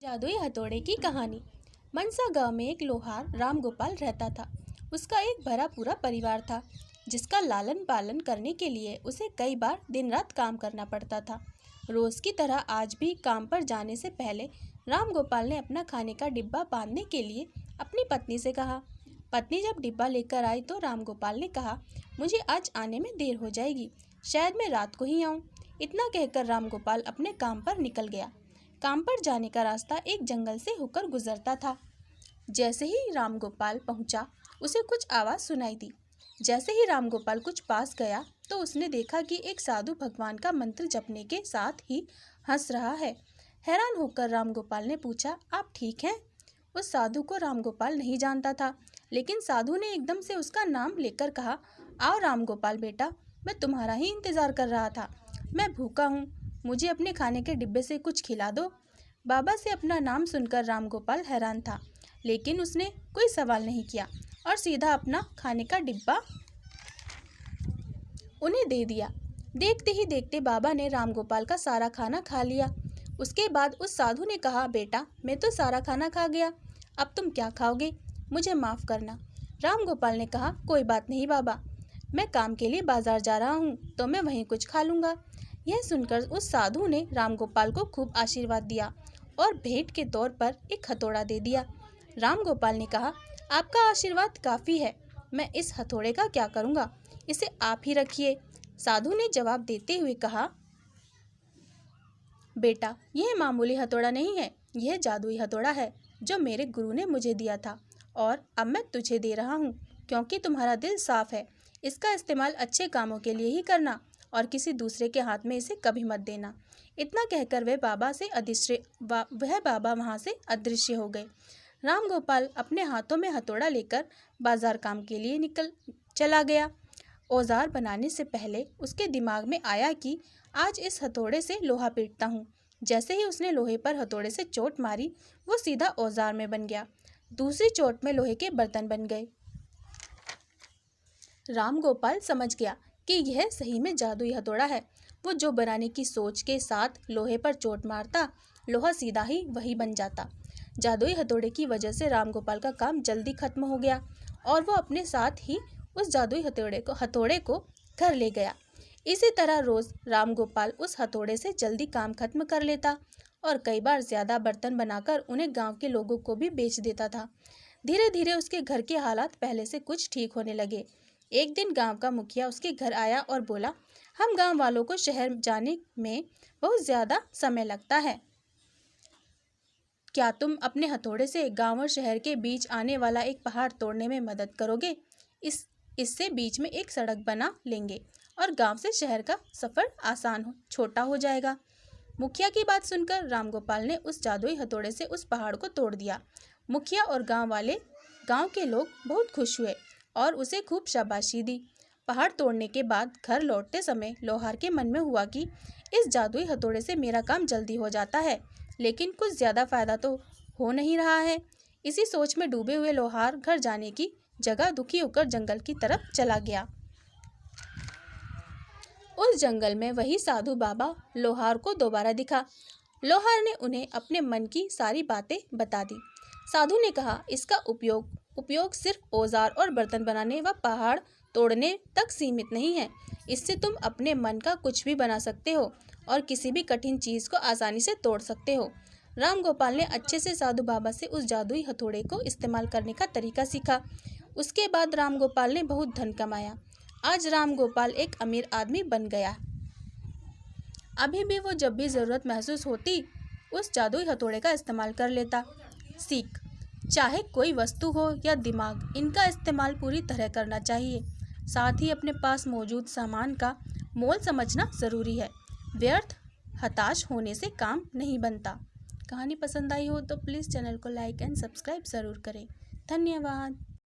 जादुई हथौड़े की कहानी। मनसा गांव में एक लोहार राम गोपाल रहता था। उसका एक भरा पूरा परिवार था, जिसका लालन पालन करने के लिए उसे कई बार दिन रात काम करना पड़ता था। रोज की तरह आज भी काम पर जाने से पहले राम गोपाल ने अपना खाने का डिब्बा बांधने के लिए अपनी पत्नी से कहा। पत्नी जब डिब्बा लेकर आई तो राम गोपाल ने कहा, मुझे आज आने में देर हो जाएगी, शायद मैं रात को ही आऊँ। इतना कहकर राम गोपाल अपने काम पर निकल गया। काम पर जाने का रास्ता एक जंगल से होकर गुजरता था। जैसे ही राम गोपाल पहुंचा, उसे कुछ आवाज़ सुनाई दी। जैसे ही राम गोपाल कुछ पास गया तो उसने देखा कि एक साधु भगवान का मंत्र जपने के साथ ही हंस रहा है। हैरान होकर राम गोपाल ने पूछा, आप ठीक हैं? उस साधु को राम गोपाल नहीं जानता था, लेकिन साधु ने एकदम से उसका नाम लेकर कहा, आओ राम गोपाल बेटा, मैं तुम्हारा ही इंतज़ार कर रहा था। मैं भूखा हूँ, मुझे अपने खाने के डिब्बे से कुछ खिला दो। बाबा से अपना नाम सुनकर राम गोपाल हैरान था, लेकिन उसने कोई सवाल नहीं किया और सीधा अपना खाने का डिब्बा उन्हें दे दिया। देखते ही देखते बाबा ने राम गोपाल का सारा खाना खा लिया। उसके बाद उस साधु ने कहा, बेटा मैं तो सारा खाना खा गया, अब तुम क्या खाओगे? मुझे माफ़ करना। राम गोपाल ने कहा, कोई बात नहीं बाबा, मैं काम के लिए बाजार जा रहा हूँ तो मैं वहीं कुछ खा लूँगा। यह सुनकर उस साधु ने राम गोपाल को खूब आशीर्वाद दिया और भेंट के तौर पर एक हथौड़ा दे दिया। राम गोपाल ने कहा, आपका आशीर्वाद काफ़ी है, मैं इस हथौड़े का क्या करूँगा, इसे आप ही रखिए। साधु ने जवाब देते हुए कहा, बेटा यह मामूली हथौड़ा नहीं है, यह जादुई हथौड़ा है जो मेरे गुरु ने मुझे दिया था और अब मैं तुझे दे रहा हूँ, क्योंकि तुम्हारा दिल साफ है। इसका इस्तेमाल अच्छे कामों के लिए ही करना और किसी दूसरे के हाथ में इसे कभी मत देना। इतना कहकर वह बाबा वहाँ से अदृश्य हो गए। राम गोपाल अपने हाथों में हथौड़ा लेकर बाजार काम के लिए चला गया। औजार बनाने से पहले उसके दिमाग में आया कि आज इस हथौड़े से लोहा पीटता हूँ। जैसे ही उसने लोहे पर हथौड़े से चोट मारी, वो सीधा औजार में बन गया। दूसरी चोट में लोहे के बर्तन बन गए। राम गोपाल समझ गया कि यह सही में जादुई हथौड़ा है। वो जो बनाने की सोच के साथ लोहे पर चोट मारता, लोहा सीधा ही वही बन जाता। जादुई हथौड़े की वजह से राम गोपाल का काम जल्दी खत्म हो गया और वो अपने साथ ही उस जादुई हथौड़े को घर ले गया। इसी तरह रोज राम गोपाल उस हथौड़े से जल्दी काम खत्म कर लेता और कई बार ज्यादा बर्तन बनाकर उन्हें गांव के लोगों को भी बेच देता था। धीरे धीरे उसके घर के हालात पहले से कुछ ठीक होने लगे। एक दिन गांव का मुखिया उसके घर आया और बोला, हम गांव वालों को शहर जाने में बहुत ज़्यादा समय लगता है, क्या तुम अपने हथौड़े से गांव और शहर के बीच आने वाला एक पहाड़ तोड़ने में मदद करोगे? इससे बीच में एक सड़क बना लेंगे और गांव से शहर का सफ़र छोटा हो जाएगा। मुखिया की बात सुनकर राम गोपाल ने उस जादुई हथौड़े से उस पहाड़ को तोड़ दिया। मुखिया और गांव के लोग बहुत खुश हुए और उसे खूब शाबाशी दी। पहाड़ तोड़ने के बाद घर लौटते समय लोहार के मन में हुआ कि इस जादुई हथौड़े से मेरा काम जल्दी हो जाता है, लेकिन कुछ ज़्यादा फायदा तो हो नहीं रहा है। इसी सोच में डूबे हुए लोहार घर जाने की जगह दुखी होकर जंगल की तरफ चला गया। उस जंगल में वही साधु बाबा लोहार को दोबारा दिखा। लोहार ने उन्हें अपने मन की सारी बातें बता दी। साधु ने कहा, इसका उपयोग सिर्फ औजार और बर्तन बनाने व पहाड़ तोड़ने तक सीमित नहीं है। इससे तुम अपने मन का कुछ भी बना सकते हो और किसी भी कठिन चीज़ को आसानी से तोड़ सकते हो। राम गोपाल ने अच्छे से साधु बाबा से उस जादुई हथौड़े को इस्तेमाल करने का तरीका सीखा। उसके बाद राम गोपाल ने बहुत धन कमाया। आज राम गोपाल एक अमीर आदमी बन गया। अभी भी वो जब भी ज़रूरत महसूस होती, उस जादुई हथौड़े का इस्तेमाल कर लेता। सीख, चाहे कोई वस्तु हो या दिमाग, इनका इस्तेमाल पूरी तरह करना चाहिए। साथ ही अपने पास मौजूद सामान का मोल समझना ज़रूरी है। व्यर्थ हताश होने से काम नहीं बनता। कहानी पसंद आई हो तो प्लीज़ चैनल को लाइक एंड सब्सक्राइब ज़रूर करें। धन्यवाद।